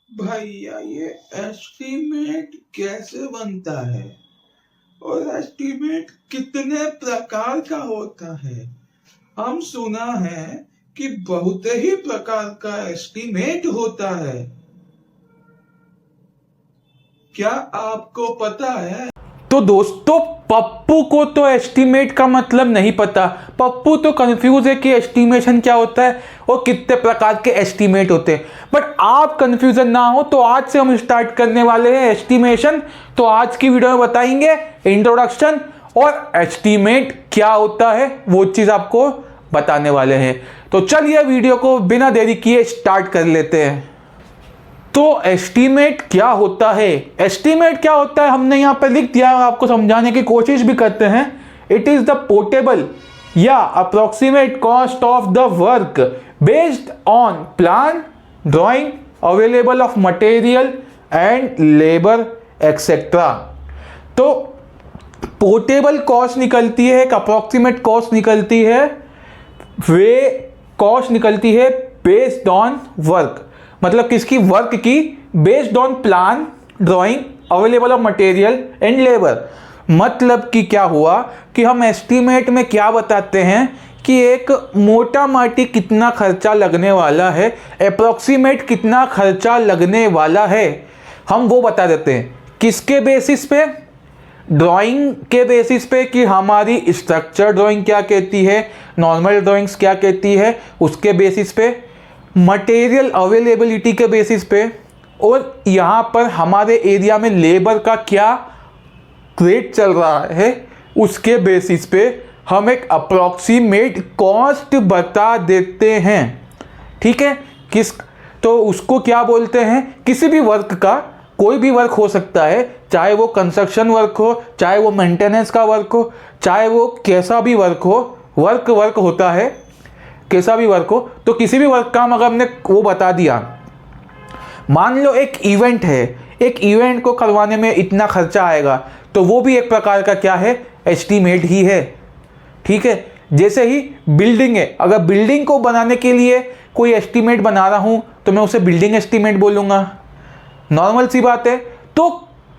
भैया ये एस्टीमेट कैसे बनता है और एस्टीमेट कितने प्रकार का होता है। हम सुना है कि बहुत ही प्रकार का एस्टीमेट होता है। क्या आपको पता है? तो दोस्तों, पप्पू को तो एस्टीमेट का मतलब नहीं पता। पप्पू तो कंफ्यूज है कि एस्टीमेशन क्या होता है और कितने प्रकार के एस्टीमेट होते हैं। बट आप कंफ्यूजन ना हो तो आज से हम स्टार्ट करने वाले हैं एस्टीमेशन। तो आज की वीडियो में बताएंगे इंट्रोडक्शन और एस्टीमेट क्या होता है, वो चीज़ आपको बताने वाले हैं। तो चलिए वीडियो को बिना देरी किए स्टार्ट कर लेते हैं। तो एस्टीमेट क्या होता है? एस्टीमेट क्या होता है हमने यहाँ पर लिख दिया, आपको समझाने की कोशिश भी करते हैं। इट इज द पोर्टेबल या approximate cost of the work based on plan, drawing, available of material and labour etcetera. तो पोर्टेबल कॉस्ट निकलती है, एक अप्रोक्सीमेट कॉस्ट निकलती है, वे कॉस्ट निकलती है बेस्ड ऑन वर्क, मतलब किसकी? वर्क की। Based on plan, drawing, available of material and labour. मतलब कि क्या हुआ कि हम एस्टीमेट में क्या बताते हैं कि एक मोटा माटी कितना खर्चा लगने वाला है, अप्रोक्सीमेट कितना खर्चा लगने वाला है, हम वो बता देते हैं। किसके बेसिस पे? ड्राइंग के बेसिस पे कि हमारी स्ट्रक्चर ड्राइंग क्या कहती है, नॉर्मल ड्राइंग्स क्या कहती है, उसके बेसिस पे। मटेरियल अवेलेबिलिटी के बेसिस पे, और यहाँ पर हमारे एरिया में लेबर का क्या रेट चल रहा है उसके बेसिस पे हम एक अप्रॉक्सीमेट कॉस्ट बता देते हैं। ठीक है? तो उसको क्या बोलते हैं? किसी भी वर्क का, कोई भी वर्क हो सकता है, चाहे वो कंस्ट्रक्शन वर्क हो, चाहे वो मेंटेनेंस का वर्क हो, चाहे वो कैसा भी वर्क हो, वर्क होता है, कैसा भी वर्क हो। तो किसी भी वर्क का हम अगर हमने वो बता दिया, मान लो एक इवेंट है, एक इवेंट को करवाने में इतना खर्चा आएगा, तो वो भी एक प्रकार का क्या है? एस्टीमेट ही है। ठीक है? जैसे ही बिल्डिंग है, अगर बिल्डिंग को बनाने के लिए कोई एस्टीमेट बना रहा हूं तो मैं उसे बिल्डिंग एस्टीमेट बोलूंगा। नॉर्मल सी बात है। तो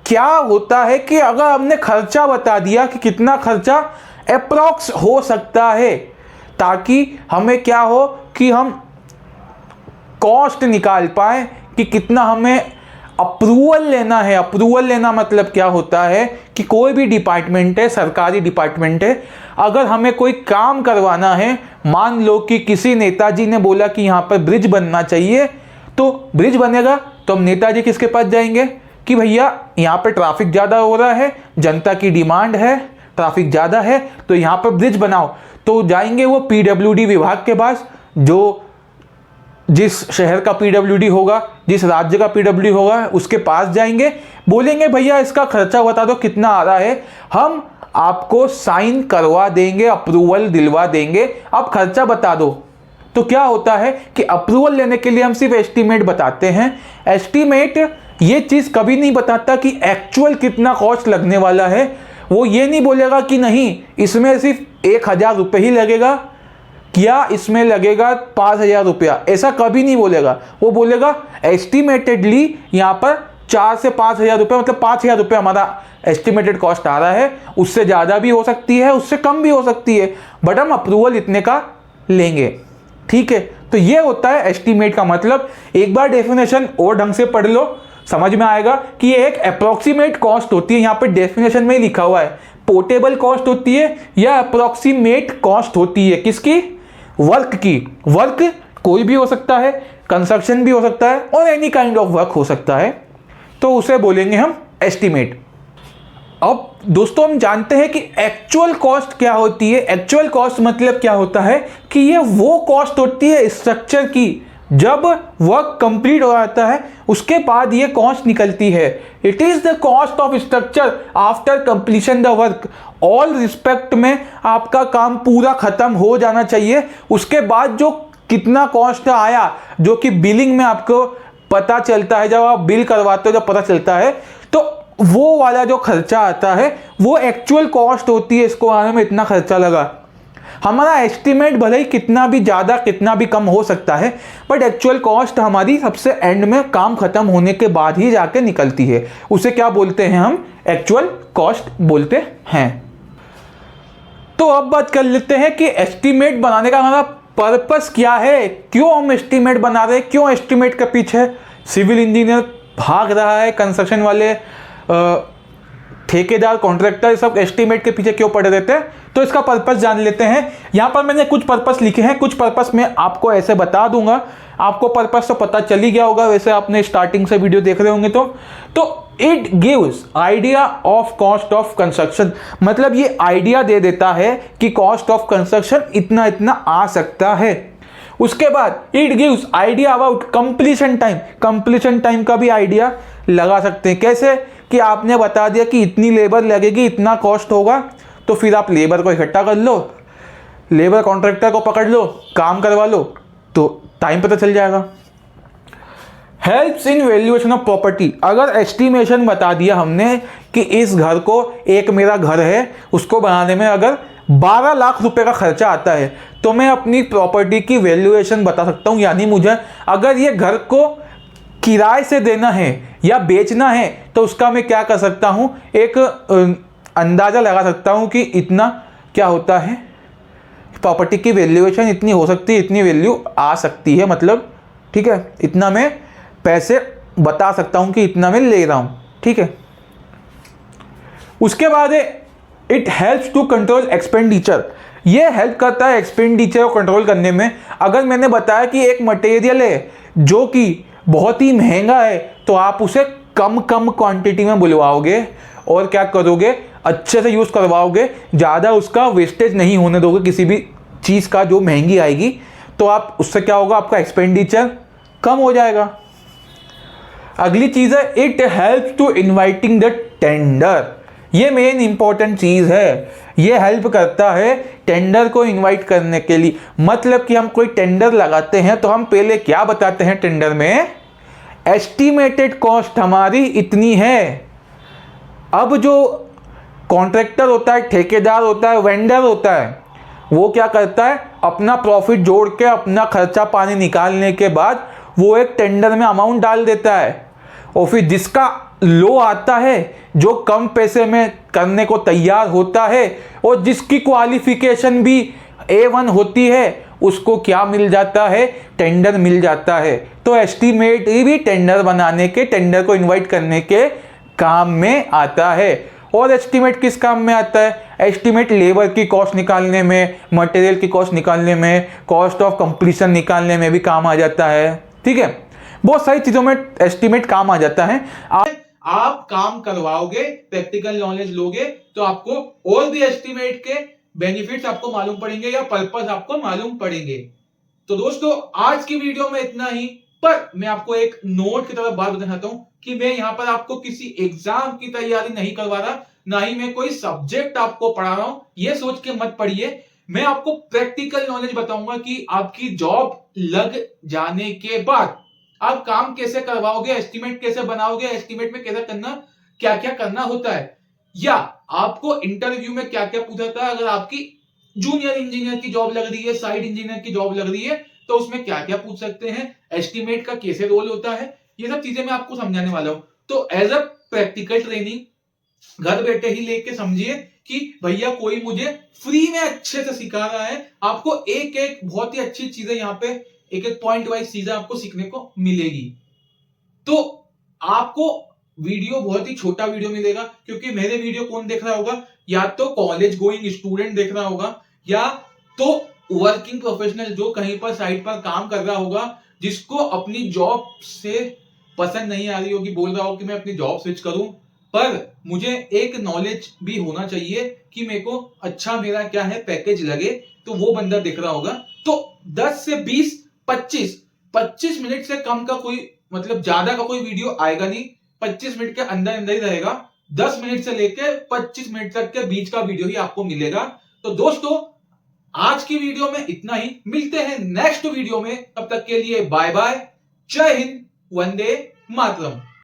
क्या होता है कि अगर हमने खर्चा बता दिया कि कितना खर्चा अप्रॉक्स हो सकता है, ताकि हमें क्या हो कि हम कॉस्ट निकाल पाए कि कितना हमें अप्रूवल लेना है। अप्रूवल लेना मतलब क्या होता है कि कोई भी डिपार्टमेंट है, सरकारी डिपार्टमेंट है, अगर हमें कोई काम करवाना है, मान लो कि किसी नेताजी ने बोला कि यहाँ पर ब्रिज बनना चाहिए, तो ब्रिज बनेगा तो हम नेताजी किसके पास जाएंगे कि भैया यहाँ पर ट्रैफिक ज़्यादा हो रहा है, जनता की डिमांड है, ट्रैफिक ज़्यादा है, तो यहाँ पर ब्रिज बनाओ। तो जाएंगे वो पीडब्ल्यूडी विभाग के पास, जो जिस शहर का पीडब्ल्यूडी होगा, जिस राज्य का पीडब्ल्यूडी होगा, उसके पास जाएंगे, बोलेंगे भैया इसका खर्चा बता दो कितना आ रहा है, हम आपको साइन करवा देंगे, अप्रूवल दिलवा देंगे, आप खर्चा बता दो। तो क्या होता है कि अप्रूवल लेने के लिए हम सिर्फ एस्टीमेट बताते हैं। एस्टीमेट ये चीज़ कभी नहीं बताता कि एक्चुअल कितना कॉस्ट लगने वाला है। वो ये नहीं बोलेगा कि नहीं इसमें सिर्फ 1,000 रुपये ही लगेगा, क्या इसमें लगेगा 5,000 रुपया, ऐसा कभी नहीं बोलेगा। वो बोलेगा एस्टिमेटेडली यहाँ पर 4 से 5,000 रुपये, मतलब 5,000 रुपये हमारा एस्टिमेटेड कॉस्ट आ रहा है। उससे ज़्यादा भी हो सकती है, उससे कम भी हो सकती है, बट हम अप्रूवल इतने का लेंगे। ठीक है? तो ये होता है एस्टिमेट का मतलब। एक बार डेफिनेशन और ढंग से पढ़ लो, समझ में आएगा कि ये एक अप्रोक्सीमेट कॉस्ट होती है। यहाँ पे डेफिनेशन में ही लिखा हुआ है, पोर्टेबल कॉस्ट होती है या अप्रोक्सीमेट कॉस्ट होती है। किसकी? वर्क की। वर्क कोई भी हो सकता है, कंस्ट्रक्शन भी हो सकता है, और एनी काइंड ऑफ वर्क हो सकता है, तो उसे बोलेंगे हम एस्टीमेट। अब दोस्तों हम जानते हैं कि एक्चुअल कॉस्ट क्या होती है। एक्चुअल कॉस्ट मतलब क्या होता है कि ये वो कॉस्ट होती है स्ट्रक्चर की, जब वर्क कंप्लीट हो जाता है उसके बाद ये कॉस्ट निकलती है। It is the cost of structure after completion the work. All respect में आपका काम पूरा खत्म हो जाना चाहिए, उसके बाद जो कितना कॉस्ट आया, जो कि बिलिंग में आपको पता चलता है, जब आप बिल करवाते हो जब पता चलता है, तो वो वाला जो खर्चा आता है वो एक्चुअल कॉस्ट होती है। इसको आने में इतना खर्चा लगा। हमारा एस्टिमेट भले ही कितना भी ज़्यादा कितना भी कम हो सकता है, बट एक्चुअल कॉस्ट हमारी सबसे एंड में काम खत्म होने के बाद ही जाके निकलती है। उसे क्या बोलते हैं हम? एक्चुअल कॉस्ट बोलते हैं। तो अब बात कर लेते हैं कि एस्टिमेट बनाने का हमारा पर्पस क्या है, क्यों हम एस्टिमेट बना रहे हैं, क्यों एस्टिमेट के पीछे सिविल इंजीनियर भाग रहा है, कंस्ट्रक्शन वाले ठेकेदार कॉन्ट्रैक्टर सब एस्टिमेट के पीछे क्यों पड़े रहते हैं। तो इसका पर्पस जान लेते हैं। यहाँ पर मैंने कुछ पर्पस लिखे हैं, कुछ पर्पस मैं आपको ऐसे बता दूंगा। आपको पर्पस तो पता चल ही गया होगा, वैसे आपने स्टार्टिंग से वीडियो देख रहे होंगे। तो it gives idea of cost of construction, मतलब ये आइडिया दे देता है कि कॉस्ट ऑफ कंस्ट्रक्शन इतना इतना आ सकता है। उसके बाद it gives idea about completion time, completion time का भी आइडिया लगा सकते हैं। कैसे? कि आपने बता दिया कि इतनी लेबर लगेगी, इतना कॉस्ट होगा, तो फिर आप लेबर को इकट्ठा कर लो, लेबर कॉन्ट्रैक्टर को पकड़ लो, काम करवा लो, तो टाइम पता चल जाएगा। Helps in valuation of property, अगर एस्टिमेशन बता दिया हमने कि इस घर को, एक मेरा घर है, उसको बनाने में अगर 12 लाख रुपए का खर्चा आता है, तो मैं अपनी प्रॉपर्टी की वैल्यूएशन बता सकता हूं। यानी मुझे अगर ये घर को किराए से देना है या बेचना है, तो उसका मैं क्या कर सकता हूं, एक अंदाजा लगा सकता हूं कि इतना क्या होता है, प्रॉपर्टी की वैल्यूएशन इतनी हो सकती है, इतनी वैल्यू आ सकती है, मतलब ठीक है, इतना मैं पैसे बता सकता हूं कि इतना मैं ले रहा हूं। ठीक है। उसके बाद it helps to control expenditure, ये हेल्प करता है एक्सपेंडिचर को कंट्रोल करने में। अगर मैंने बताया कि एक मटेरियल है जो कि बहुत ही महंगा है, तो आप उसे कम क्वांटिटी में बुलवाओगे और क्या करोगे, अच्छे से यूज़ करवाओगे, ज़्यादा उसका वेस्टेज नहीं होने दोगे किसी भी चीज़ का जो महंगी आएगी, तो आप उससे क्या होगा, आपका एक्सपेंडिचर कम हो जाएगा। अगली चीज़ है it helps to inviting the tender, ये मेन इंपॉर्टेंट चीज़ है। ये हेल्प करता है टेंडर को इनवाइट करने के लिए। मतलब कि हम कोई टेंडर लगाते हैं तो हम पहले क्या बताते हैं टेंडर में, एस्टिमेटेड कॉस्ट हमारी इतनी है। अब जो कॉन्ट्रैक्टर होता है, ठेकेदार होता है, वेंडर होता है, वो क्या करता है, अपना प्रॉफिट जोड़ के अपना खर्चा पानी निकालने के बाद वो एक टेंडर में अमाउंट डाल देता है, और फिर जिसका लो आता है, जो कम पैसे में करने को तैयार होता है और जिसकी क्वालिफिकेशन भी A1 होती है, उसको क्या मिल जाता है, टेंडर मिल जाता है। तो एस्टीमेट भी टेंडर बनाने के, टेंडर को इनवाइट करने के काम में आता है। और एस्टीमेट किस काम में आता है, एस्टीमेट लेबर की कॉस्ट निकालने में, मटेरियल की कॉस्ट निकालने में, कॉस्ट ऑफ कंप्लीशन निकालने में भी काम आ जाता है। ठीक है, बहुत सारी चीजों में एस्टीमेट काम आ जाता है। आप काम करवाओगे, प्रैक्टिकल नॉलेज लोगे, तो आपको और भी एस्टीमेट के बेनिफिट्स आपको मालूम पड़ेंगे या पर्पस आपको मालूम पड़ेंगे। तो दोस्तों, आज की वीडियो में इतना ही। पर मैं आपको एक नोट की तरफ बात बताना चाहता हूं कि मैं यहां पर आपको किसी एग्जाम की तैयारी नहीं करवा रहा, ना ही मैं कोई सब्जेक्ट आपको पढ़ा रहा हूं, ये सोच के मत पढ़िए। मैं आपको प्रैक्टिकल नॉलेज बताऊंगा कि आपकी जॉब लग जाने के बाद आप काम कैसे करवाओगे, एस्टीमेट कैसे बनाओगे, एस्टीमेट में कैसे करना, क्या क्या करना होता है, या आपको इंटरव्यू में क्या क्या पूछा था। अगर आपकी जूनियर इंजीनियर की जॉब लग रही है, साइड इंजीनियर की जॉब लग रही है, तो उसमें क्या क्या पूछ सकते हैं, एस्टीमेट का कैसे रोल होता है, ये सब चीजें मैं आपको समझाने वाला हूं। तो एज अ प्रैक्टिकल ट्रेनिंग घर बैठे ही लेके समझिए कि भैया कोई मुझे फ्री में अच्छे से सिखा रहा है। आपको एक एक बहुत ही अच्छी चीजें यहाँ पे एक एक पॉइंट वाइज चीजें आपको सीखने को मिलेगी। तो आपको वीडियो बहुत ही छोटा वीडियो मिलेगा, क्योंकि मेरे वीडियो कौन देख रहा होगा, या तो कॉलेज गोइंग स्टूडेंट देख रहा होगा, या तो वर्किंग प्रोफेशनल जो कहीं पर साइट पर काम कर रहा होगा, जिसको अपनी जॉब से पसंद नहीं आ रही होगी, बोल रहा हो कि मैं अपनी जॉब स्विच करूं, पर मुझे एक नॉलेज भी होना चाहिए कि मेरे को अच्छा मेरा क्या है पैकेज लगे, तो वो बंदा देख रहा होगा। तो 10 से 20 25 मिनट से कम का कोई, मतलब ज्यादा का कोई वीडियो आएगा नहीं, 25 मिनट के अंदर अंदर ही रहेगा। 10 मिनट से लेकर 25 मिनट तक के बीच का वीडियो ही आपको मिलेगा। तो दोस्तों, आज की वीडियो में इतना ही, मिलते हैं नेक्स्ट वीडियो में, तब तक के लिए बाय बाय, जय हिंद, वंदे मातरम।